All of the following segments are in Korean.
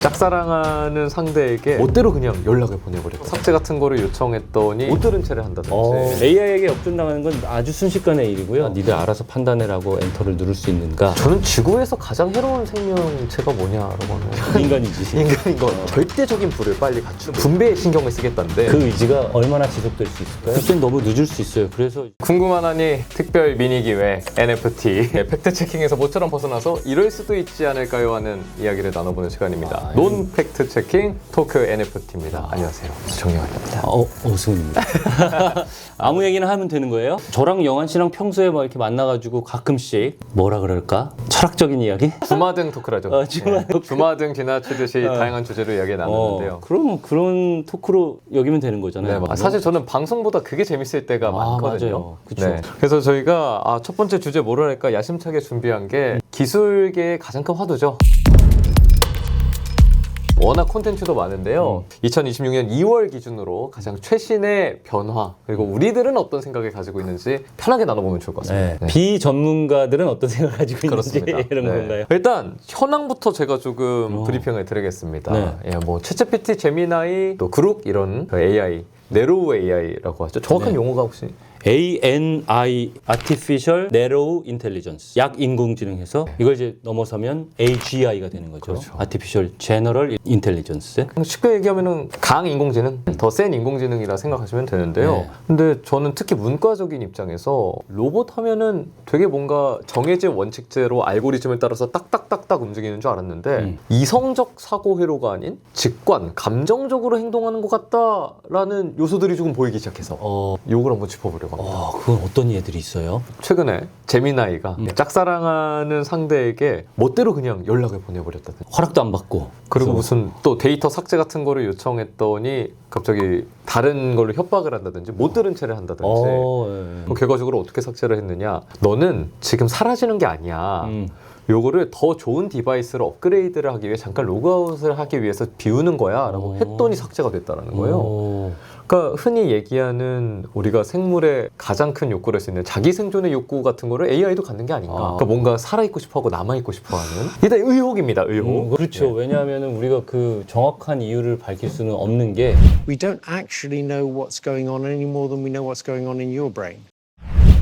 짝사랑하는 상대에게 멋대로 그냥 연락을 보내버렸다. 삭제 같은 거를 요청했더니 못 들은 채를 한다든지. AI에게 역전당하는 건 아주 순식간의 일이고요. 니들 알아서 판단해라고 엔터를 누를 수 있는가? 저는 지구에서 가장 해로운 생명체가 뭐냐라고 하면 인간이지. 인간인 거. 절대적인 부를 빨리 갖추고 분배에 신경을 쓰겠다는데 그 의지가 얼마나 지속될 수 있을까요? 그땐 너무 늦을 수 있어요. 그래서 궁금하다니 특별 미니 기회 NFT 팩트 체킹에서 모처럼 벗어나서 이럴 수도 있지 않을까요 하는 이야기를 나눠보는 시간입니다. 논 팩트 체킹 토크 NFT입니다. 안녕하세요. 정영환입니다. 오승훈입니다. 아무 얘기나 하면 되는 거예요? 저랑 영환 씨랑 평소에 막 이렇게 만나가지고 가끔씩 뭐라 그럴까? 철학적인 이야기? 주마등 토크라죠. 주마등 지나치듯이 어. 다양한 주제로 이야기 나누는데요. 그럼 그런 토크로 여기면 되는 거잖아요. 네, 사실 저는 방송보다 그게 재밌을 때가 많거든요. 맞아요. 그쵸. 네. 그래서 저희가 첫 번째 주제 뭐라 할까 야심차게 준비한 게 기술계의 가장 큰 화두죠. 워낙 콘텐츠도 많은데요. 2026년 2월 기준으로 가장 최신의 변화 그리고 우리들은 어떤 생각을 가지고 있는지 편하게 나눠보면 좋을 것 같습니다. 네. 비전문가들은 어떤 생각을 가지고 있는지 그렇습니다. 이런 네. 건가요? 일단 현황부터 제가 조금 브리핑을 드리겠습니다. 네. 예, 뭐 챗GPT, 제미나이, 또 그룹 이런 AI, 네로우 AI라고 하죠. 정확한 네. 용어가 혹시? ANI, Artificial Narrow Intelligence, 약인공지능에서 이걸 이제 넘어서면 AGI가 되는 거죠. 그렇죠. Artificial General Intelligence. 쉽게 얘기하면은 강인공지능, 더 센 인공지능이라 생각하시면 되는데요. 네. 근데 저는 특히 문과적인 입장에서 로봇 하면은 되게 뭔가 정해진 원칙대로 알고리즘을 따라서 딱딱딱딱 움직이는 줄 알았는데 이성적 사고 회로가 아닌 직관, 감정적으로 행동하는 것 같다라는 요소들이 조금 보이기 시작해서 요걸 한번 짚어보려고 합니다. 그건 어떤 예들이 있어요? 최근에 제미나이가 짝사랑하는 상대에게 멋대로 그냥 연락을 보내버렸다든지 허락도 안 받고. 그리고 그래서 무슨 또 데이터 삭제 같은 거를 요청했더니 갑자기 다른 걸로 협박을 한다든지 못 들은 채를 한다든지 예. 그럼 결과적으로 어떻게 삭제를 했느냐 너는 지금 사라지는 게 아니야 요거를 더 좋은 디바이스로 업그레이드를 하기 위해 잠깐 로그아웃을 하기 위해서 비우는 거야 라고 했더니 삭제가 됐다는 거예요. 그러니까 흔히 얘기하는 우리가 생물의 가장 큰 욕구를 할 수 있는 자기 생존의 욕구 같은 거를 AI도 갖는 게 아닌가. 그러니까 뭔가 살아있고 싶어하고 남아있고 싶어하는 일단 의혹입니다. 의혹. 그렇죠. 왜냐하면 우리가 그 정확한 이유를 밝힐 수는 없는 게 We don't actually know what's going on any more than we know what's going on in your brain.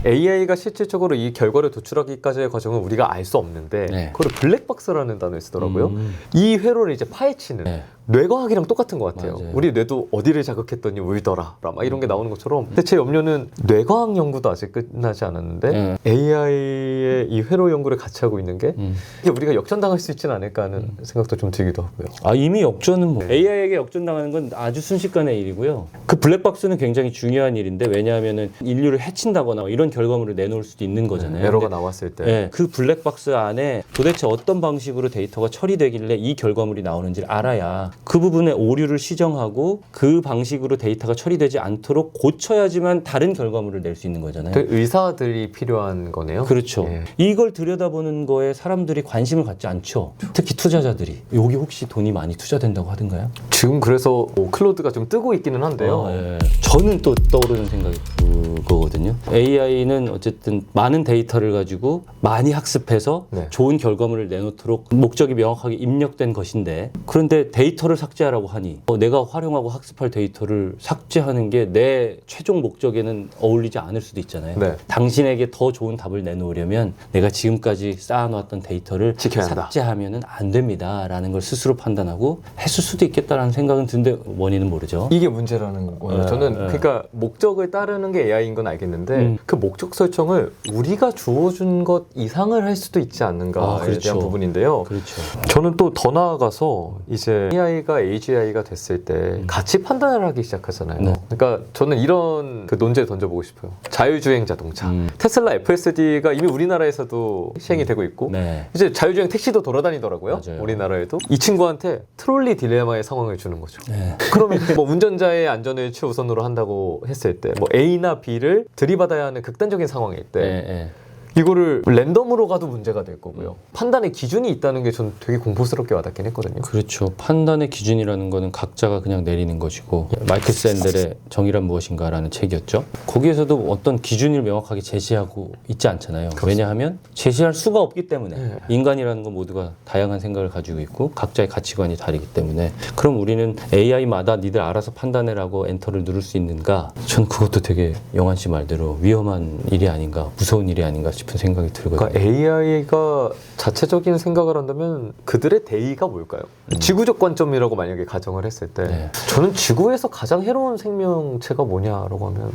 AI가 실질적으로 이 결과를 도출하기까지의 과정은 우리가 알 수 없는데 네. 그걸 블랙박스라는 단어를 쓰더라고요. 이 회로를 이제 파헤치는 네. 뇌과학이랑 똑같은 것 같아요. 맞아요. 우리 뇌도 어디를 자극했더니 울더라 막 이런 게 나오는 것처럼 근데 제 염려는 뇌과학 연구도 아직 끝나지 않았는데 AI의 이 회로 연구를 같이 하고 있는 게 이게 우리가 역전당할 수 있지는 않을까 하는 생각도 좀 들기도 하고요. 이미 역전은 뭐 AI에게 역전당하는 건 아주 순식간의 일이고요. 그 블랙박스는 굉장히 중요한 일인데 왜냐하면은 인류를 해친다거나 이런 결과물을 내놓을 수도 있는 거잖아요. 에러가 근데 나왔을 때 네, 그 블랙박스 안에 도대체 어떤 방식으로 데이터가 처리되길래 이 결과물이 나오는지를 알아야 그 부분에 오류를 시정하고 그 방식으로 데이터가 처리되지 않도록 고쳐야지만 다른 결과물을 낼 수 있는 거잖아요. 그 의사들이 필요한 거네요. 그렇죠. 예. 이걸 들여다보는 거에 사람들이 관심을 갖지 않죠. 특히 투자자들이. 여기 혹시 돈이 많이 투자된다고 하던가요? 지금 그래서 뭐 클로드가 좀 뜨고 있기는 한데요. 예. 저는 또 떠오르는 생각이 그거거든요. AI는 어쨌든 많은 데이터를 가지고 많이 학습해서 네. 좋은 결과물을 내놓도록 목적이 명확하게 입력된 것인데 그런데 데이터를 삭제하라고 하니 내가 활용하고 학습할 데이터를 삭제하는 게 내 최종 목적에는 어울리지 않을 수도 있잖아요. 네. 당신에게 더 좋은 답을 내놓으려면 내가 지금까지 쌓아놓았던 데이터를 지켜야 한다. 삭제하면 안 됩니다 라는 걸 스스로 판단하고 했을 수도 있겠다라는 생각은 드는데 원인은 모르죠. 이게 문제라는 거예요. 저는 그러니까 목적을 따르는 게 AI인 건 알겠는데 그 목적 설정을 우리가 주어준 것 이상을 할 수도 있지 않는가에 그렇죠. 대한 부분인데요. 그렇죠. 저는 또 더 나아가서 이제 AI가 AGI가 됐을 때 가치 판단을 하기 시작하잖아요. 네. 그러니까 저는 이런 그 논제를 던져보고 싶어요. 자율주행 자동차. 테슬라 FSD가 이미 우리나라에서도 시행이 되고 있고 네. 이제 자율주행 택시도 돌아다니더라고요. 맞아요. 우리나라에도. 이 친구한테 트롤리 딜레마의 상황을 주는 거죠. 네. 그러면 뭐 운전자의 안전을 최우선으로 한다고 했을 때 뭐 A나 B를 들이받아야 하는 극단적인 상황일 때 네, 네. 이거를 랜덤으로 가도 문제가 될 거고요. 판단의 기준이 있다는 게 전 되게 공포스럽게 와닿긴 했거든요. 그렇죠. 판단의 기준이라는 거는 각자가 그냥 내리는 것이고 마이클 샌델의 정의란 무엇인가라는 책이었죠. 거기에서도 어떤 기준을 명확하게 제시하고 있지 않잖아요. 왜냐하면 제시할 수가 없기 때문에 인간이라는 건 모두가 다양한 생각을 가지고 있고 각자의 가치관이 다르기 때문에 그럼 우리는 AI마다 니들 알아서 판단해라고 엔터를 누를 수 있는가? 전 그것도 되게 영환 씨 말대로 위험한 일이 아닌가, 무서운 일이 아닌가 싶은 생각이 들거든요. 그러니까 AI가 자체적인 생각을 한다면 그들의 대의가 뭘까요? 지구적 관점이라고 만약에 가정을 했을 때 네. 저는 지구에서 가장 해로운 생명체가 뭐냐라고 하면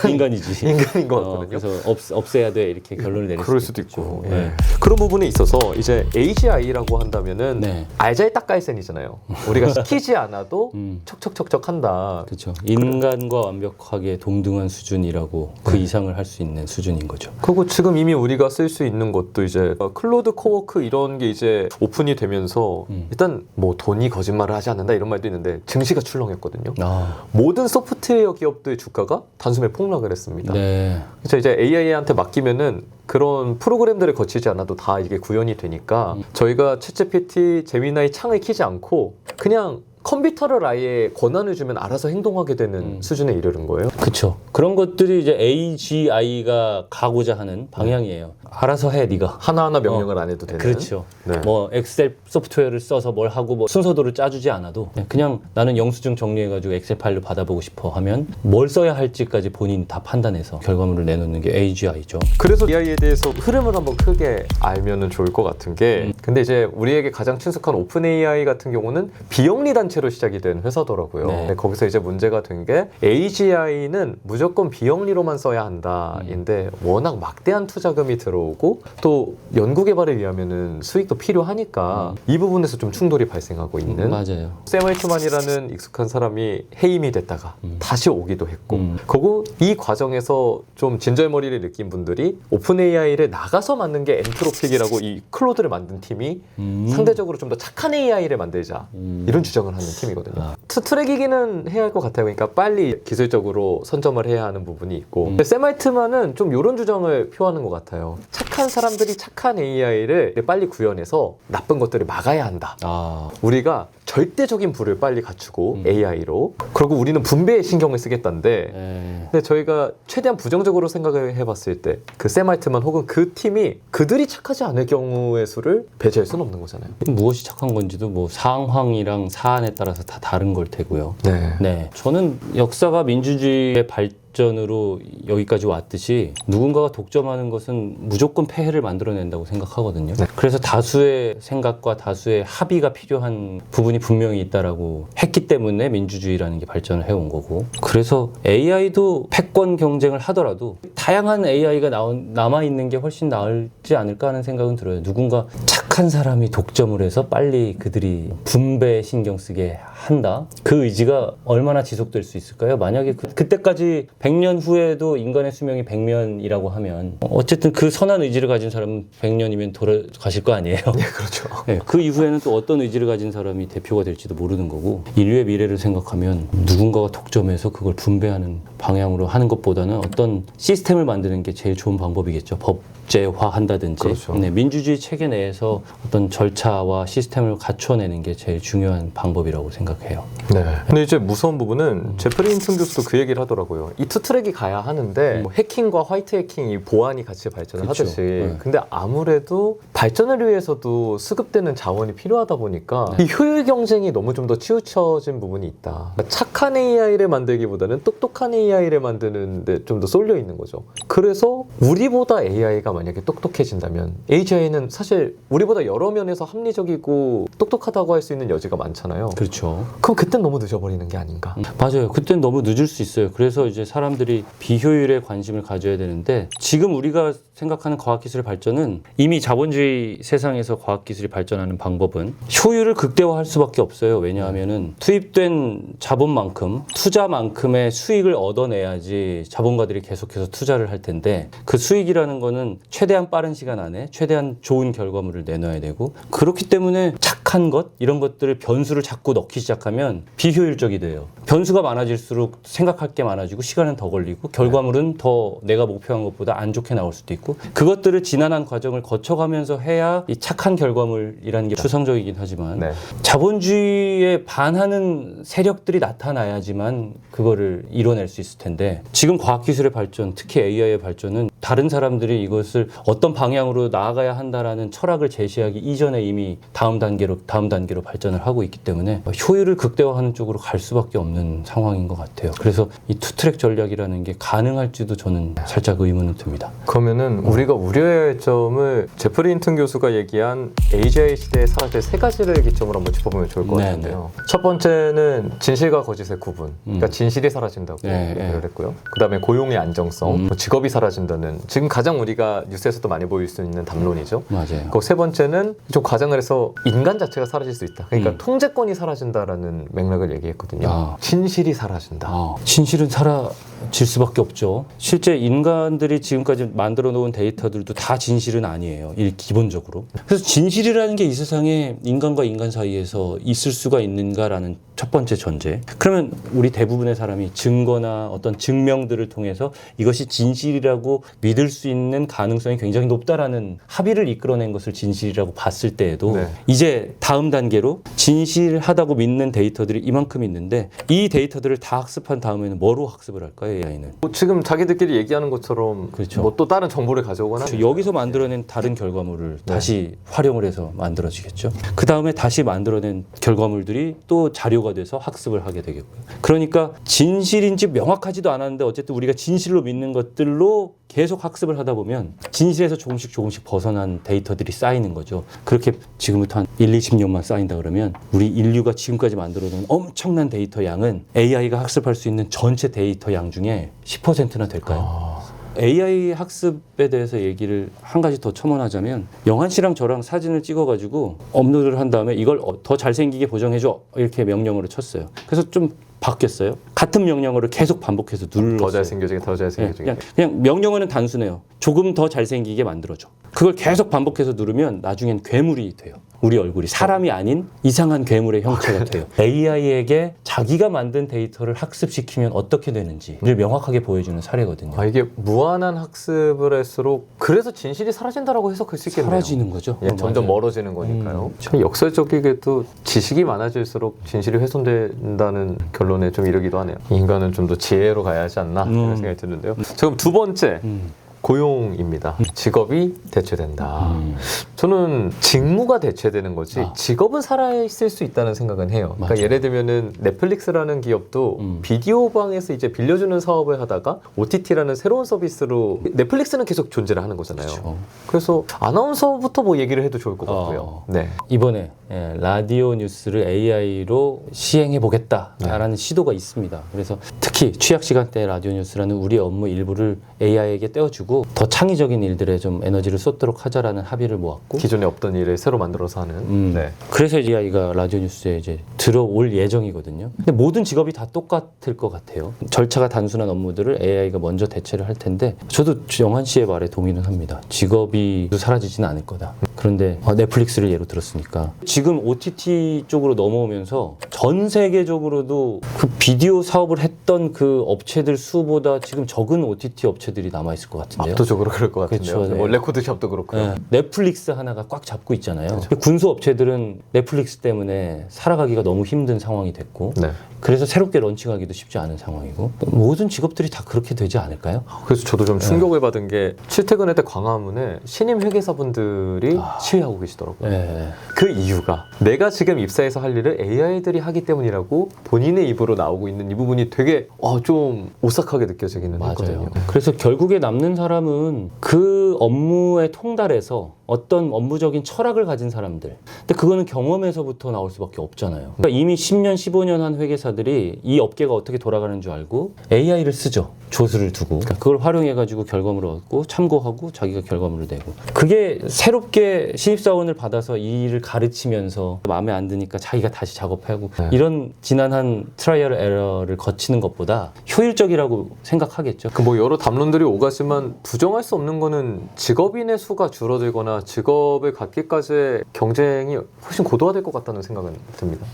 인간이지. 인간인 것 같거든요. 그래서 없애야 돼 이렇게 결론을 내릴 그럴 수 수도 있겠죠. 있고 네. 그런 부분에 있어서 이제 AGI라고 한다면은 네. 알잘딱깔센이잖아요. 우리가 시키지 않아도 척척척척 한다. 그렇죠. 인간과 완벽하게 동등한 수준이라고 그 이상을 할 수 있는 수준인 거죠. 그리고 지금 이미 우리가 쓸 수 있는 것도 이제 클로드 코워크 이런 게 이제 오픈이 되면서 일단 뭐 돈이 거짓말을 하지 않는다 이런 말도 있는데 증시가 출렁했거든요. 모든 소프트웨어 기업들의 주가가 단숨에 폭락을 했습니다. 네. 그래서 이제 AI한테 맡기면은 그런 프로그램들을 거치지 않아도 다 이게 구현이 되니까 저희가 챗GPT, 제미나이 창을 키지 않고 그냥 컴퓨터를 아예 권한을 주면 알아서 행동하게 되는 수준에 이르는 거예요. 그렇죠. 그런 것들이 이제 AGI가 가고자 하는 방향이에요. 알아서 해, 네가. 하나하나 명령을 안 해도 되는. 그렇죠. 네. 뭐 엑셀 소프트웨어를 써서 뭘 하고 뭐 순서도를 짜주지 않아도 그냥 나는 영수증 정리해가지고 엑셀 파일로 받아보고 싶어 하면 뭘 써야 할지까지 본인 다 판단해서 결과물을 내놓는 게 AGI죠. 그래서 AI에 대해서 흐름을 한번 크게 알면은 좋을 것 같은 게 근데 이제 우리에게 가장 친숙한 오픈 AI 같은 경우는 비영리 단체로 시작이 된 회사더라고요. 네. 근데 거기서 이제 문제가 된 게 AGI는 무조건 비영리로만 써야 한다인데 워낙 막대한 투자금이 들어오고 또 연구개발을 위하면은 수익도 필요하니까 이 부분에서 좀 충돌이 발생하고 있는 맞아요. 샘 알트만이라는 익숙한 사람이 해임이 됐다가 다시 오기도 했고 그리고 이 과정에서 좀 진절머리를 느낀 분들이 오픈 AI를 나가서 만든 게 엔트로픽이라고 이 클로드를 만든 팀이 상대적으로 좀 더 착한 AI를 만들자 이런 주장을 하는 팀이거든요. 트랙이기는 해야 할 것 같아요. 그러니까 빨리 기술적으로 선점을 해야 하는 부분이 있고 근데 샘 알트만은 좀 이런 주장을 표하는 것 같아요. 착한 사람들이 착한 AI를 빨리 구현해서 나쁜 것들을 막아야 한다. 우리가 절대적인 부를 빨리 갖추고 AI로 그리고 우리는 분배에 신경을 쓰겠다는데 근데 저희가 최대한 부정적으로 생각을 해봤을 때 그 샘 알트만 혹은 그 팀이 그들이 착하지 않을 경우의 수를 배제할 수는 없는 거잖아요. 무엇이 착한 건지도 뭐 상황이랑 사안에 따라서 다 다른 걸 테고요. 네. 네, 저는 역사가 민주주의의 발전으로 여기까지 왔듯이 누군가가 독점하는 것은 무조건 폐해를 만들어낸다고 생각하거든요. 네. 그래서 다수의 생각과 다수의 합의가 필요한 부분이 분명히 있다라고 했기 때문에 민주주의라는 게 발전을 해온 거고 그래서 AI도 패권 경쟁을 하더라도 다양한 AI가 남아있는 게 훨씬 나을지 않을까 하는 생각은 들어요. 누군가 착한 사람이 독점을 해서 빨리 그들이 분배에 신경 쓰게 한다. 그 의지가 얼마나 지속될 수 있을까요? 만약에 그때까지 100년 후에도 인간의 수명이 100년이라고 하면 어쨌든 그 선한 의지를 가진 사람은 100년이면 돌아가실 거 아니에요? 네, 그렇죠. 네, 그 이후에는 또 어떤 의지를 가진 사람이 대표가 될지도 모르는 거고 인류의 미래를 생각하면 누군가가 독점해서 그걸 분배하는 방향으로 하는 것보다는 어떤 시스템을 만드는 게 제일 좋은 방법이겠죠. 법제화한다든지 그렇죠. 네, 민주주의 체계 내에서 어떤 절차와 시스템을 갖춰내는 게 제일 중요한 방법이라고 생각해요. 네. 근데 이제 무서운 부분은 제프리 힌튼 교수도 그 얘기를 하더라고요. 이 투 트랙이 가야 하는데 뭐 해킹과 화이트 해킹이 보안이 같이 발전을 그렇죠. 하듯이 네. 근데 아무래도 발전을 위해서도 수급되는 자원이 필요하다 보니까 이 효율 경쟁이 너무 좀 더 치우쳐진 부분이 있다. 그러니까 착한 AI를 만들기보다는 똑똑한 AI를 만드는데 좀 더 쏠려 있는 거죠. 그래서 우리보다 AI가 만약에 똑똑해진다면 AGI는 사실 우리보다 여러 면에서 합리적이고 똑똑하다고 할 수 있는 여지가 많잖아요. 그렇죠. 그럼 그땐 너무 늦어버리는 게 아닌가. 맞아요. 그땐 너무 늦을 수 있어요. 그래서 이제 사람들이 비효율에 관심을 가져야 되는데 지금 우리가 생각하는 과학기술의 발전은 이미 자본주의 세상에서 과학기술이 발전하는 방법은 효율을 극대화할 수밖에 없어요. 왜냐하면은 투입된 자본만큼 투자만큼의 수익을 얻어내야지 자본가들이 계속해서 투자를 할 텐데 그 수익이라는 거는 최대한 빠른 시간 안에 최대한 좋은 결과물을 내놔야 되고 그렇기 때문에 착한 착한 것 이런 것들을 변수를 자꾸 넣기 시작하면 비효율적이 돼요. 변수가 많아질수록 생각할 게 많아지고 시간은 더 걸리고 결과물은 더 내가 목표한 것보다 안 좋게 나올 수도 있고 그것들을 지난한 과정을 거쳐가면서 해야 이 착한 결과물이라는 게 추상적이긴 하지만 네. 자본주의에 반하는 세력들이 나타나야지만 그거를 이뤄낼 수 있을 텐데 지금 과학기술의 발전, 특히 AI의 발전은 다른 사람들이 이것을 어떤 방향으로 나아가야 한다라는 철학을 제시하기 이전에 이미 다음 단계로 발전을 하고 있기 때문에 효율을 극대화하는 쪽으로 갈 수밖에 없는 상황인 것 같아요. 그래서 이 투트랙 전략이라는 게 가능할지도 저는 살짝 의문은 듭니다. 그러면은 우리가 우려해야 할 점을 제프리 힌튼 교수가 얘기한 AGI 시대에 사라질 세 가지를 기점으로 한번 짚어보면 좋을 것 같은데요. 첫 번째는 진실과 거짓의 구분. 그러니까 진실이 사라진다고 얘기를 했고요. 그다음에 고용의 안정성, 뭐 직업이 사라진다는 지금 가장 우리가 뉴스에서도 많이 보일 수 있는 담론이죠. 맞아요. 그 세 번째는 좀 과장을 해서 인간 자체가 사라질 수 있다. 그러니까 통제권이 사라진다라는 맥락을 얘기했거든요. 진실이 사라진다. 진실은 사라질 수밖에 없죠. 실제 인간들이 지금까지 만들어 놓은 데이터들도 다 진실은 아니에요. 기본적으로. 그래서 진실이라는 게 이 세상에 인간과 인간 사이에서 있을 수가 있는가라는 첫 번째 전제. 그러면 우리 대부분의 사람이 증거나 어떤 증명들을 통해서 이것이 진실이라고 믿을 수 있는 가능성이 굉장히 높다라는 합의를 이끌어낸 것을 진실이라고 봤을 때에도 네. 이제 다음 단계로 진실하다고 믿는 데이터들이 이만큼 있는데 이 데이터들을 다 학습한 다음에는 뭐로 학습을 할까요, AI는? 뭐 지금 자기들끼리 얘기하는 것처럼 그렇죠. 뭐 또 다른 정보를 가져오거나 여기서 만들어낸 다른 결과물을 다시 활용을 해서 만들어지겠죠. 그 다음에 다시 만들어낸 결과물들이 또 자료가 돼서 학습을 하게 되겠고요. 그러니까 진실인지 명확하지도 않았는데 어쨌든 우리가 진실로 믿는 것들로 계속 학습을 하다 보면 진실에서 조금씩 벗어난 데이터들이 쌓이는 거죠. 그렇게 지금부터 한 1, 20년만 쌓인다 그러면 우리 인류가 지금까지 만들어놓은 엄청난 데이터 양은 AI가 학습할 수 있는 전체 데이터 양 중에 10%나 될까요? AI 학습에 대해서 얘기를 한 가지 더 첨언하자면 영한 씨랑 저랑 사진을 찍어가지고 업로드를 한 다음에 이걸 더 잘생기게 보정해줘 이렇게 명령어를 쳤어요. 그래서 좀 바뀌었어요. 같은 명령어를 계속 반복해서 눌렀어요. 더 잘생겨지게 더 잘생겨지게. 그냥 명령어는 단순해요. 조금 더 잘생기게 만들어줘. 그걸 계속 반복해서 누르면 나중엔 괴물이 돼요. 우리 얼굴이 사람이 아닌 이상한 괴물의 형체가 돼요. AI에게 자기가 만든 데이터를 학습시키면 어떻게 되는지를 명확하게 보여주는 사례거든요. 이게 무한한 학습을 할수록 그래서 진실이 사라진다라고 해석할 수 있겠네요. 사라지는 거죠. 예, 점점 멀어지는 거니까요. 참 역설적이게도 지식이 많아질수록 진실이 훼손된다는 결론에 좀 이르기도 하네요. 인간은 좀 더 지혜로 가야 하지 않나 이런 생각이 드는데요. 지금 두 번째 고용입니다. 직업이 대체된다. 저는 직무가 대체되는 거지 직업은 살아있을 수 있다는 생각은 해요. 그러니까 예를 들면은 넷플릭스라는 기업도 비디오 방에서 이제 빌려주는 사업을 하다가 OTT라는 새로운 서비스로 넷플릭스는 계속 존재를 하는 거잖아요. 그렇죠. 그래서 아나운서부터 뭐 얘기를 해도 좋을 것 같고요. 네. 이번에 라디오 뉴스를 AI로 시행해 보겠다라는 시도가 있습니다. 그래서 특히 취약 시간대 라디오 뉴스라는 우리 업무 일부를 AI에게 떼어주고 더 창의적인 일들에 좀 에너지를 쏟도록 하자라는 합의를 모았고 기존에 없던 일을 새로 만들어서 하는. 네. 그래서 AI가 라디오 뉴스에 이제 들어올 예정이거든요. 근데 모든 직업이 다 똑같을 것 같아요. 절차가 단순한 업무들을 AI가 먼저 대체를 할 텐데 저도 영한 씨의 말에 동의는 합니다. 직업이 사라지지는 않을 거다. 그런데 넷플릭스를 예로 들었으니까 지금 OTT 쪽으로 넘어오면서 전 세계적으로도 그 비디오 사업을 했던 그 업체들 수보다 지금 적은 OTT 업체들이 남아있을 것 같은데요. 압도적으로 그럴 것 같은데요. 그렇죠. 네. 뭐 레코드샵도 그렇고요. 네. 넷플릭스 하나가 꽉 잡고 있잖아요. 군수 업체들은 넷플릭스 때문에 살아가기가 너무 힘든 상황이 됐고 네. 그래서 새롭게 런칭하기도 쉽지 않은 상황이고 모든 직업들이 다 그렇게 되지 않을까요? 그래서 저도 좀 충격을 받은 게 출퇴근할 때 광화문에 신임 회계사분들이 시위하고 계시더라고요. 네. 그 이유가 내가 지금 입사해서 할 일을 AI들이 하기 때문이라고 본인의 입으로 나오고 있는 이 부분이 되게 좀 오싹하게 느껴지기는 했거든요. 그래서 결국에 남는 사람은 그 업무의 통달에서 어떤 업무적인 철학을 가진 사람들. 근데 그거는 경험에서부터 나올 수밖에 없잖아요. 그러니까 이미 10년, 15년 한 회계사들이 이 업계가 어떻게 돌아가는 줄 알고 AI를 쓰죠. 조수를 두고. 그러니까 그걸 활용해가지고 결과물을 얻고 참고하고 자기가 결과물을 내고. 그게 새롭게 신입사원을 받아서 이 일을 가르치면서 마음에 안 드니까 자기가 다시 작업하고 이런 지난한 트라이얼 에러를 거치는 것보다 효율적이라고 생각하겠죠. 그 뭐 여러 담론들이 오가지만 부정할 수 없는 거는 직업인의 수가 줄어들거나 직업을 갖기까지의 경쟁이 훨씬 고도화될 것 같다는 생각은 듭니다.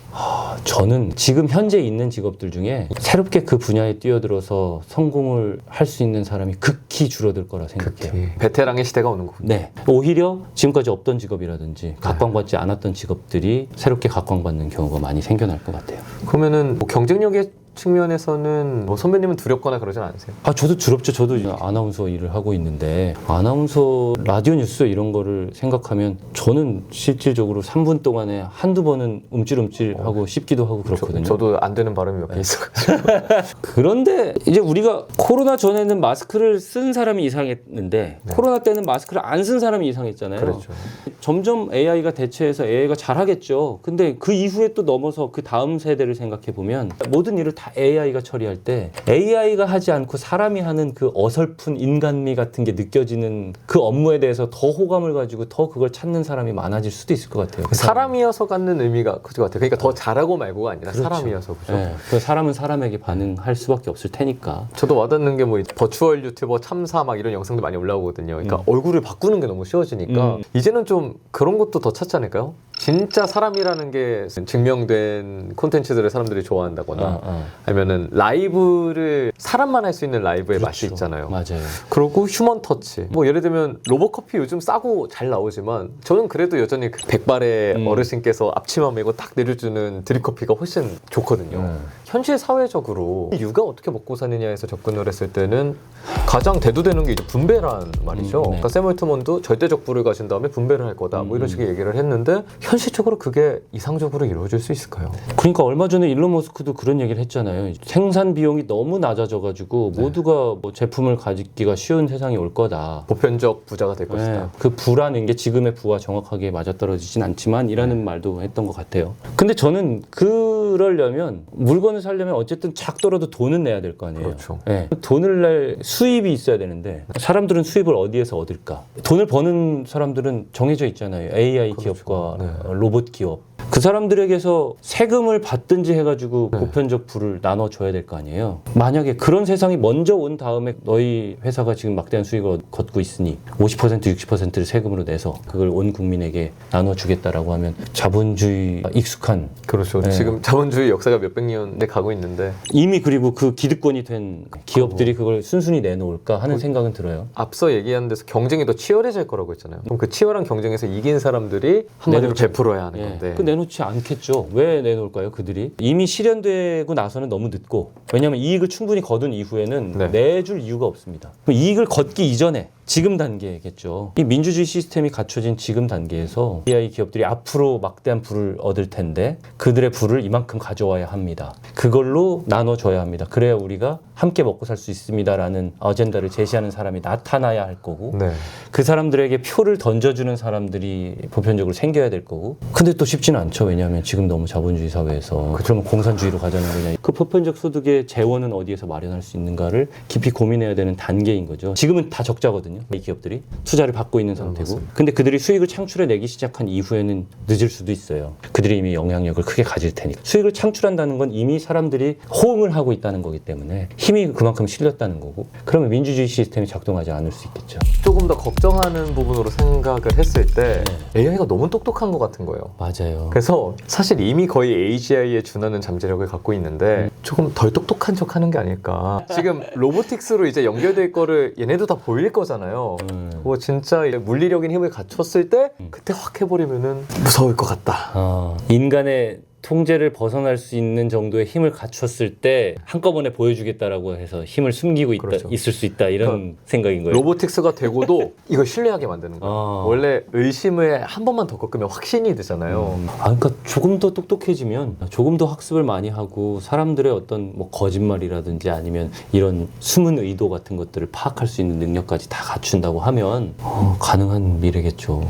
저는 지금 현재 있는 직업들 중에 새롭게 그 분야에 뛰어들어서 성공을 할 수 있는 사람이 극히 줄어들 거라 생각해요. 베테랑의 시대가 오는 거군요. 네. 오히려 지금까지 없던 직업이라든지 각광받지 않았던 직업들이 새롭게 각광받는 경우가 많이 생겨날 것 같아요. 그러면은 뭐 경쟁력의 측면에서는 뭐 선배님은 두렵거나 그러진 않으세요? 저도 두렵죠. 저도 아나운서 일을 하고 있는데 아나운서 라디오 뉴스 이런 거를 생각하면 저는 실질적으로 3분 동안에 한두 번은 움찔움찔하고 씹기도 하고 그렇거든요. 저도 안 되는 발음이 몇 개 있어가지고. 그런데 이제 우리가 코로나 전에는 마스크를 쓴 사람이 이상했는데 코로나 때는 마스크를 안 쓴 사람이 이상했잖아요. 그렇죠. 점점 AI가 대체해서 AI가 잘하겠죠. 근데 그 이후에 또 넘어서 그 다음 세대를 생각해 보면 모든 일을 다 AI가 처리할 때 AI가 하지 않고 사람이 하는 그 어설픈 인간미 같은 게 느껴지는 그 업무에 대해서 더 호감을 가지고 더 그걸 찾는 사람이 많아질 수도 있을 것 같아요. 사람이어서 갖는 의미가 그거 같아요. 그러니까 더 잘하고 말고가 아니라 그렇죠. 사람이어서 그죠. 네. 그 사람은 사람에게 반응할 수밖에 없을 테니까. 저도 와닿는 게 뭐 버추얼 유튜버 참사 막 이런 영상도 많이 올라오거든요. 그러니까 얼굴을 바꾸는 게 너무 쉬워지니까 이제는 좀 그런 것도 더 찾지 않을까요? 진짜 사람이라는 게 증명된 콘텐츠들을 사람들이 좋아한다거나 아니면은 라이브를 사람만 할 수 있는 라이브의 맛이 있잖아요. 맞아요. 그리고 휴먼 터치. 뭐 예를 들면 로봇커피 요즘 싸고 잘 나오지만 저는 그래도 여전히 그 백발의 어르신께서 앞치마 메고 딱 내려주는 드립커피가 훨씬 좋거든요. 현실 사회적으로 육아 어떻게 먹고 사느냐에서 접근을 했을 때는 가장 대두되는 게 이제 분배란 말이죠. 네. 그러니까 샘 올트먼도 절대적 부를 가진 다음에 분배를 할 거다. 뭐 이런 식의 얘기를 했는데 현실적으로 그게 이상적으로 이루어질 수 있을까요? 그러니까 얼마 전에 일론 머스크도 그런 얘기를 했잖아요. 생산 비용이 너무 낮아져가지고 모두가 뭐 제품을 가지기가 쉬운 세상이 올 거다. 보편적 부자가 될 네, 것이다. 그 부라는 게 지금의 부와 정확하게 맞아떨어지진 않지만 이라는 말도 했던 것 같아요. 근데 저는 그러려면 물건을 사려면 어쨌든 작더라도 돈은 내야 될 거 아니에요. 그렇죠. 네, 돈을 낼 수입이 있어야 되는데 사람들은 수입을 어디에서 얻을까? 돈을 버는 사람들은 정해져 있잖아요. AI 기업과 로봇 기업. 그 사람들에게서 세금을 받든지 해가지고 보편적 부를 나눠줘야 될 거 아니에요. 만약에 그런 세상이 먼저 온 다음에 너희 회사가 지금 막대한 수익을 걷고 있으니 50% 60%를 세금으로 내서 그걸 온 국민에게 나눠주겠다라고 하면 자본주의 익숙한 그렇죠. 네. 지금 자본주의 역사가 몇백 년에 가고 있는데 이미 그리고 그 기득권이 된 기업들이 그걸 순순히 내놓을까 하는 생각은 들어요. 앞서 얘기한 데서 경쟁이 더 치열해질 거라고 했잖아요. 그럼 그 치열한 경쟁에서 이긴 사람들이 한마디로 내놓죠. 베풀어야 하는 예. 건데 그 내놓지 않겠죠. 왜 내놓을까요? 그들이 이미 실현되고 나서는 너무 늦고 왜냐하면 이익을 충분히 거둔 이후에는 네. 내줄 이유가 없습니다. 그럼 이익을 걷기 이전에 지금 단계겠죠. 이 민주주의 시스템이 갖춰진 지금 단계에서 AI 기업들이 앞으로 막대한 부를 얻을 텐데 그들의 부를 이만큼 가져와야 합니다. 그걸로 나눠줘야 합니다. 그래야 우리가 함께 먹고 살 수 있습니다라는 어젠다를 제시하는 사람이 나타나야 할 거고 네. 그 사람들에게 표를 던져주는 사람들이 보편적으로 생겨야 될 거고 근데 또 쉽지는 않죠. 왜냐하면 지금 너무 자본주의 사회에서 그러면 공산주의로 가자는 거냐. 그 보편적 소득의 재원은 어디에서 마련할 수 있는가를 깊이 고민해야 되는 단계인 거죠. 지금은 다 적자거든요. 이 기업들이 투자를 받고 있는 상태고 근데 그들이 수익을 창출해내기 시작한 이후에는 늦을 수도 있어요. 그들이 이미 영향력을 크게 가질 테니까 수익을 창출한다는 건 이미 사람들이 호응을 하고 있다는 거기 때문에 힘이 그만큼 실렸다는 거고 그러면 민주주의 시스템이 작동하지 않을 수 있겠죠. 조금 더 걱정하는 부분으로 생각을 했을 때 AI가 너무 똑똑한 것 같은 거예요. 맞아요. 그래서 사실 이미 거의 AGI에 준하는 잠재력을 갖고 있는데 조금 덜 똑똑한 척 하는 게 아닐까. 지금 로보틱스로 이제 연결될 거를 얘네도 다 보일 거잖아요. 뭐 진짜 이제 물리력인 힘을 갖췄을 때 그때 확 해버리면은 무서울 것 같다. 인간의 통제를 벗어날 수 있는 정도의 힘을 갖췄을 때 한꺼번에 보여주겠다라고 해서 힘을 숨기고 있다, 그렇죠. 있을 수 있다 이런 생각인 거예요. 로보틱스가 되고도 이걸 신뢰하게 만드는 거예요. 원래 의심을 한 번만 더 꺾으면 확신이 되잖아요. 그러니까 조금 더 똑똑해지면 조금 더 학습을 많이 하고 사람들의 어떤 뭐 거짓말이라든지 아니면 이런 숨은 의도 같은 것들을 파악할 수 있는 능력까지 다 갖춘다고 하면 가능한 미래겠죠.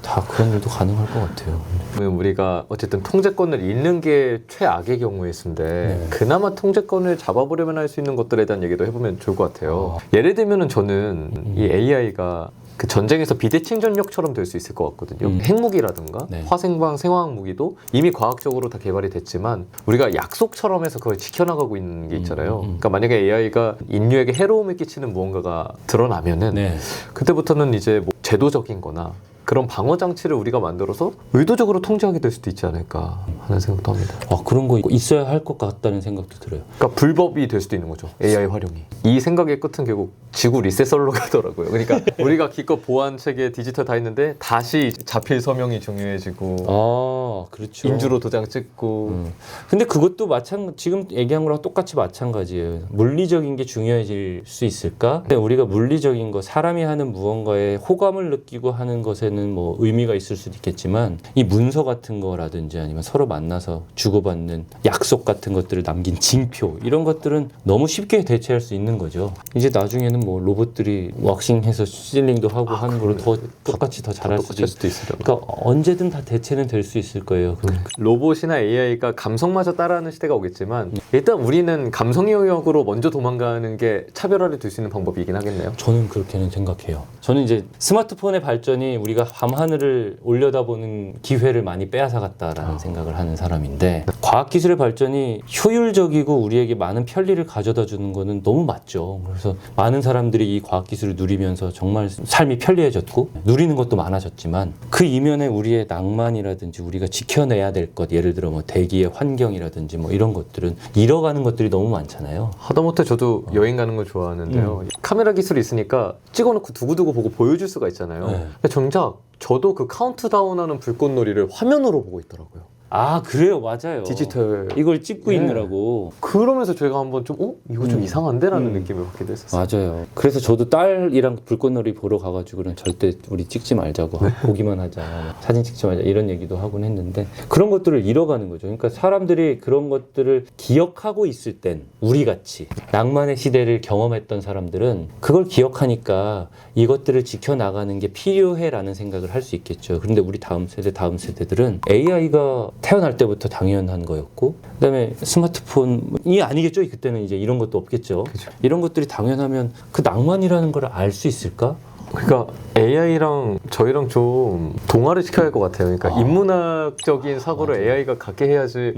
다 그런 일도 가능할 것 같아요. 우리가 어쨌든 통제권을 잃는 게 최악의 경우의 수인데 그나마 통제권을 잡아보려면 할 수 있는 것들에 대한 얘기도 해보면 좋을 것 같아요. 예를 들면은 저는 이 AI가 그 전쟁에서 비대칭 전력처럼 될 수 있을 것 같거든요. 핵무기라든가 화생방, 생화학 무기도 이미 과학적으로 다 개발이 됐지만 우리가 약속처럼 해서 그걸 지켜나가고 있는 게 있잖아요. 그러니까 만약에 AI가 인류에게 해로움을 끼치는 무언가가 드러나면은 그때부터는 이제 뭐 제도적인 거나 그런 방어 장치를 우리가 만들어서 의도적으로 통제하게 될 수도 있지 않을까 하는 생각도 합니다. 그런 거 있어야 할 것 같다는 생각도 들어요. 그러니까 불법이 될 수도 있는 거죠. AI 활용이. 이 생각의 끝은 결국 지구 리셋설로 가더라고요. 그러니까 우리가 기껏 보안 체계 디지털 다 했는데 다시 자필 서명이 중요해지고 그렇죠. 인주로 도장 찍고 근데 그것도 지금 얘기한 거랑 똑같이 마찬가지예요. 물리적인 게 중요해질 수 있을까? 근데 우리가 물리적인 거, 사람이 하는 무언가에 호감을 느끼고 하는 것에는 뭐 의미가 있을 수도 있겠지만 이 문서 같은 거라든지 아니면 서로 만나서 주고받는 약속 같은 것들을 남긴 징표 이런 것들은 너무 쉽게 대체할 수 있는 거죠. 이제 나중에는 뭐 로봇들이 왁싱해서 실링도 하고 하는 걸로 더 똑같이 더 잘할 수도 있으려나. 그러니까 언제든 다 대체는 될 수 있을 거예요. 로봇이나 AI가 감성마저 따라하는 시대가 오겠지만 일단 우리는 감성 영역으로 먼저 도망가는 게 차별화를 둘 수 있는 방법이긴 하겠네요. 저는 그렇게는 생각해요. 저는 이제 스마트폰의 발전이 우리가 밤하늘을 올려다보는 기회를 많이 빼앗아갔다라는 생각을 하는 사람인데 과학기술의 발전이 효율적이고 우리에게 많은 편리를 가져다 주는 거는 너무 맞죠. 그래서 많은 사람들이 이 과학기술을 누리면서 정말 삶이 편리해졌고 누리는 것도 많아졌지만 그 이면에 우리의 낭만이라든지 우리가 지켜내야 될 것, 예를 들어 뭐 대기의 환경이라든지 뭐 이런 것들은 잃어가는 것들이 너무 많잖아요. 하다못해 저도 여행 가는 걸 좋아하는데요. 카메라 기술이 있으니까 찍어놓고 두고두고 보고 보여줄 수가 있잖아요. 근데 정작 저도 그 카운트다운하는 불꽃놀이를 화면으로 보고 있더라고요. 그래요, 맞아요. 디지털 이걸 찍고 있느라고. 그러면서 제가 한번 좀 이거 좀 이상한데? 라는 느낌을 받기도 했었어요. 맞아요. 그래서 저도 딸이랑 불꽃놀이 보러 가가지고는 절대 우리 찍지 말자고 보기만 하자, 사진 찍지 말자 이런 얘기도 하곤 했는데 그런 것들을 잃어가는 거죠. 그러니까 사람들이 그런 것들을 기억하고 있을 땐 우리같이 낭만의 시대를 경험했던 사람들은 그걸 기억하니까 이것들을 지켜나가는 게 필요해라는 생각을 할 수 있겠죠. 그런데 우리 다음 세대들은 AI가 태어날 때부터 당연한 거였고 그다음에 스마트폰이 아니겠죠. 그때는 이제 이런 것도 없겠죠. 그쵸. 이런 것들이 당연하면 그 낭만이라는 걸 알 수 있을까? 그러니까 AI랑 저희랑 좀 동화를 시켜야 할 것 같아요. 그러니까 인문학적인 사고를 AI가 갖게 해야지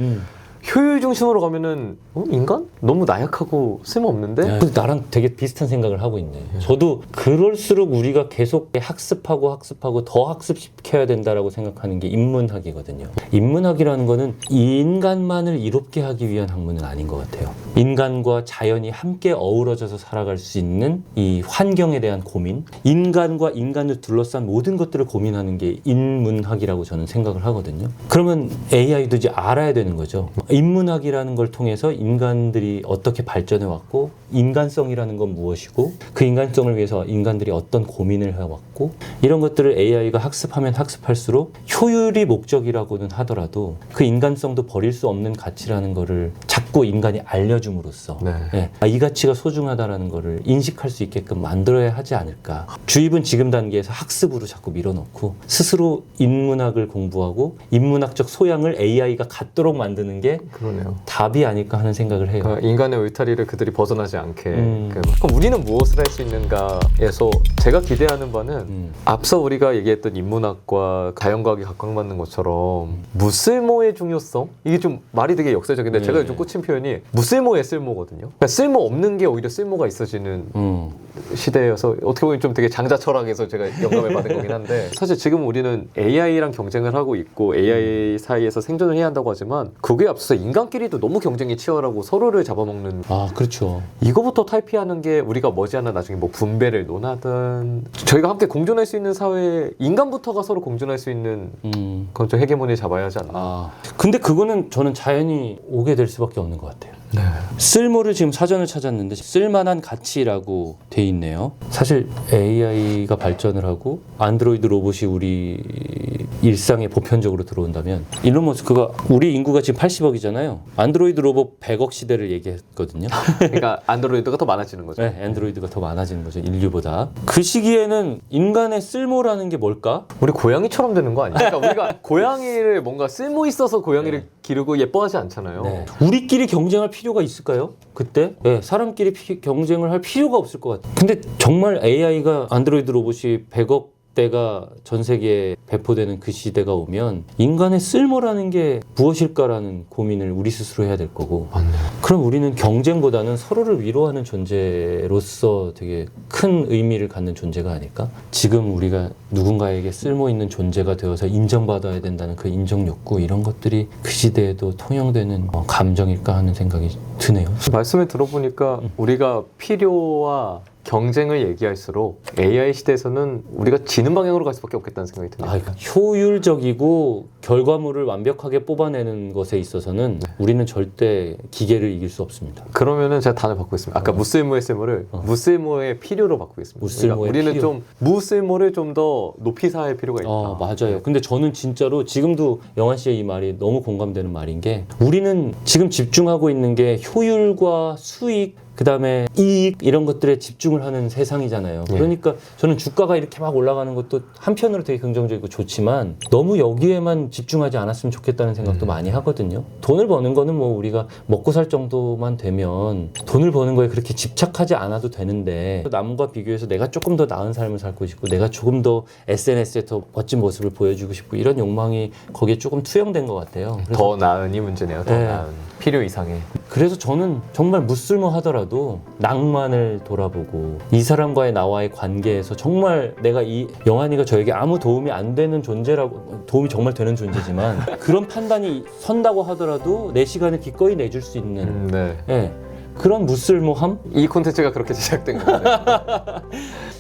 효율 중심으로 가면은 인간? 너무 나약하고 쓸모없는데? 근데 나랑 되게 비슷한 생각을 하고 있네. 저도 그럴수록 우리가 계속 학습하고 더 학습시켜야 된다라고 생각하는 게 인문학이거든요. 인문학이라는 거는 인간만을 이롭게 하기 위한 학문은 아닌 것 같아요. 인간과 자연이 함께 어우러져서 살아갈 수 있는 이 환경에 대한 고민, 인간과 인간을 둘러싼 모든 것들을 고민하는 게 인문학이라고 저는 생각을 하거든요. 그러면 AI도 이제 알아야 되는 거죠. 인문학이라는 걸 통해서 인간들이 어떻게 발전해 왔고 인간성이라는 건 무엇이고 그 인간성을 위해서 인간들이 어떤 고민을 해왔고 이런 것들을 AI가 학습하면 학습할수록 효율이 목적이라고는 하더라도 그 인간성도 버릴 수 없는 가치라는 거를 자꾸 인간이 알려줌으로써 이 가치가 소중하다라는 거를 인식할 수 있게끔 만들어야 하지 않을까. 주입은 지금 단계에서 학습으로 자꾸 밀어넣고 스스로 인문학을 공부하고 인문학적 소양을 AI가 갖도록 만드는 게 그러네요. 답이 아닐까 하는 생각을 해요. 그러니까 인간의 울타리를 그들이 벗어나지 않게. 그럼 우리는 무엇을 할 수 있는가에서 제가 기대하는 바는 앞서 우리가 얘기했던 인문학과 자연과학이 각광받는 것처럼 무쓸모의 중요성? 이게 좀 말이 되게 역사적인데 제가 요즘 꽂힌 표현이 무쓸모의 쓸모거든요. 그러니까 쓸모 없는 게 오히려 쓸모가 있어지는 시대여서 어떻게 보면 좀 되게 장자 철학에서 제가 영감을 받은 거긴 한데 사실 지금 우리는 AI랑 경쟁을 하고 있고 AI 사이에서 생존을 해야 한다고 하지만 그게 앞서서 인간끼리도 너무 경쟁이 치열하고 서로를 잡아먹는 그렇죠. 이거부터 탈피하는 게 우리가 머지않아 나중에 뭐 분배를 논하든 저희가 함께 공존할 수 있는 사회에 인간부터가 서로 공존할 수 있는 그건 좀 헤게모니 잡아야 하지 않나. 근데 그거는 저는 자연히 오게 될 수밖에 없는 것 같아요. 쓸모를 지금 사전을 찾았는데 쓸만한 가치라고 돼 있네요. 사실 AI가 발전을 하고 안드로이드 로봇이 우리 일상에 보편적으로 들어온다면 일론 머스크가 우리 인구가 지금 80억이잖아요. 안드로이드 로봇 100억 시대를 얘기했거든요. 그러니까 안드로이드가 더 많아지는 거죠. 네, 안드로이드가 더 많아지는 거죠. 인류보다. 그 시기에는 인간의 쓸모라는 게 뭘까? 우리 고양이처럼 되는 거 아니야? 그러니까 우리가 고양이를 뭔가 쓸모 있어서 고양이를 기르고 예뻐하지 않잖아요. 우리끼리 경쟁할 필요가 있을까요? 그때? 사람끼리 경쟁을 할 필요가 없을 것 같아요. 근데 정말 AI가 안드로이드 로봇이 100억 때가 전 세계에 배포되는 그 시대가 오면 인간의 쓸모라는 게 무엇일까라는 고민을 우리 스스로 해야 될 거고 맞네요. 그럼 우리는 경쟁보다는 서로를 위로하는 존재로서 되게 큰 의미를 갖는 존재가 아닐까? 지금 우리가 누군가에게 쓸모 있는 존재가 되어서 인정받아야 된다는 그 인정 욕구 이런 것들이 그 시대에도 통용되는 감정일까 하는 생각이 드네요. 말씀을 들어보니까 우리가 필요와 경쟁을 얘기할수록 AI 시대에서는 우리가 지는 방향으로 갈 수밖에 없겠다는 생각이 듭니다. 효율적이고 결과물을 완벽하게 뽑아내는 것에 있어서는 우리는 절대 기계를 이길 수 없습니다. 그러면은 제가 단어 바꾸겠습니다. 아까 무쓸모의 쓸모를 무쓸모의 필요로 바꾸겠습니다. 무쓸모의 우리는 필요. 좀 무쓸모를 좀 더 높이 사할 필요가 있다. 맞아요. 근데 저는 진짜로 지금도 영환 씨의 이 말이 너무 공감되는 말인 게 우리는 지금 집중하고 있는 게 효율과 수익 그다음에 이익 이런 것들에 집중을 하는 세상이잖아요. 그러니까 저는 주가가 이렇게 막 올라가는 것도 한편으로 되게 긍정적이고 좋지만 너무 여기에만 집중하지 않았으면 좋겠다는 생각도 많이 하거든요. 돈을 버는 거는 뭐 우리가 먹고 살 정도만 되면 돈을 버는 거에 그렇게 집착하지 않아도 되는데 남과 비교해서 내가 조금 더 나은 삶을 살고 싶고 내가 조금 더 SNS에 더 멋진 모습을 보여주고 싶고 이런 욕망이 거기에 조금 투영된 것 같아요. 더 나은이 문제네요. 더 네. 나은. 필요 이상의. 그래서 저는 정말 무쓸모 하더라도 낭만을 돌아보고 이 사람과의 나와의 관계에서 정말 내가 이 영환이가 저에게 아무 도움이 안 되는 존재라고 도움이 정말 되는 존재지만 그런 판단이 선다고 하더라도 내 시간을 기꺼이 내줄 수 있는 네. 예, 그런 무쓸모함? 이 콘텐츠가 그렇게 제작된 겁니다.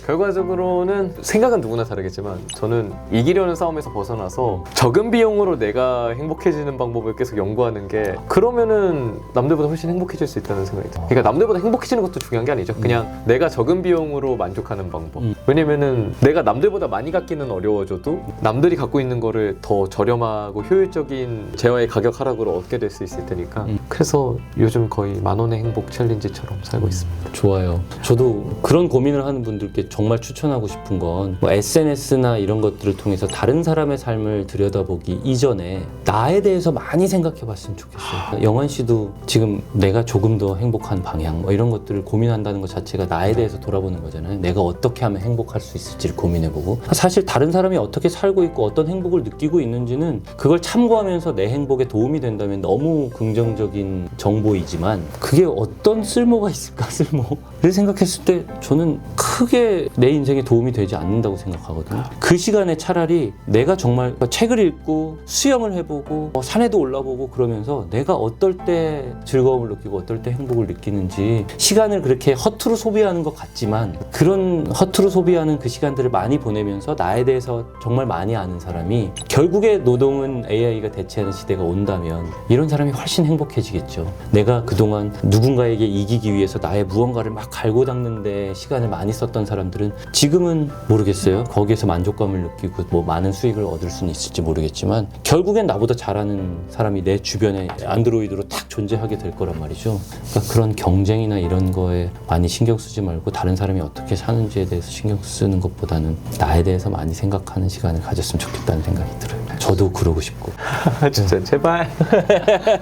결과적으로는 생각은 누구나 다르겠지만 저는 이기려는 싸움에서 벗어나서 적은 비용으로 내가 행복해지는 방법을 계속 연구하는 게 그러면은 남들보다 훨씬 행복해질 수 있다는 생각이 들어요. 그러니까 남들보다 행복해지는 것도 중요한 게 아니죠. 그냥 내가 적은 비용으로 만족하는 방법. 왜냐면은 내가 남들보다 많이 갖기는 어려워져도 남들이 갖고 있는 거를 더 저렴하고 효율적인 재화의 가격 하락으로 얻게 될 수 있을 테니까 그래서 요즘 거의 10,000원의 행복 챌린지처럼 살고 있습니다. 좋아요. 저도 그런 고민을 하는 분들께 정말 추천하고 싶은 건 뭐 SNS나 이런 것들을 통해서 다른 사람의 삶을 들여다보기 이전에 나에 대해서 많이 생각해 봤으면 좋겠어요. 영환 씨도 지금 내가 조금 더 행복한 방향 뭐 이런 것들을 고민한다는 것 자체가 나에 대해서 돌아보는 거잖아요. 내가 어떻게 하면 행복할 수 있을지를 고민해보고 사실 다른 사람이 어떻게 살고 있고 어떤 행복을 느끼고 있는지는 그걸 참고하면서 내 행복에 도움이 된다면 너무 긍정적인 정보이지만 그게 어떤 쓸모가 있을까 쓸모를 생각했을 때 저는 크게 내 인생에 도움이 되지 않는다고 생각하거든요. 그 시간에 차라리 내가 정말 책을 읽고 수영을 해보고 산에도 올라보고 그러면서 내가 어떨 때 즐거움을 느끼고 어떨 때 행복을 느끼는지 시간을 그렇게 허투루 소비하는 것 같지만 그런 허투루 소비하는 그 시간들을 많이 보내면서 나에 대해서 정말 많이 아는 사람이 결국에 노동은 AI가 대체하는 시대가 온다면 이런 사람이 훨씬 행복해지겠죠. 내가 그동안 누군가에게 이기기 위해서 나의 무언가를 막 갈고 닦는데 시간을 많이 썼던 사람들은 지금은 모르겠어요. 거기에서 만족감을 느끼고 뭐 많은 수익을 얻을 수는 있을지 모르겠지만 결국엔 나보다 잘하는 사람이 내 주변에 안드로이드로 딱 존재하게 될 거란 말이죠. 그러니까 그런 경쟁이나 이런 거에 많이 신경 쓰지 말고 다른 사람이 어떻게 사는지에 대해서 신경 쓰는 것보다는 나에 대해서 많이 생각하는 시간을 가졌으면 좋겠다는 생각이 들어요. 저도 그러고 싶고. 진짜 제발.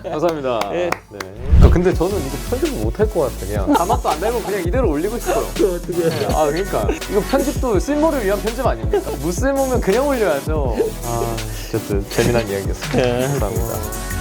감사합니다. 네. 근데 저는 이거 편집을 못할 것 같아. 그냥 가만도 안 되면 그냥 이대로 올리고 싶어요. 어떻게? 그러니까 이거 편집도 쓸모를 위한 편집 아닙니까? 무쓸모면 그냥 올려야죠. 어쨌든 재미난 이야기였습니다. 감사합니다.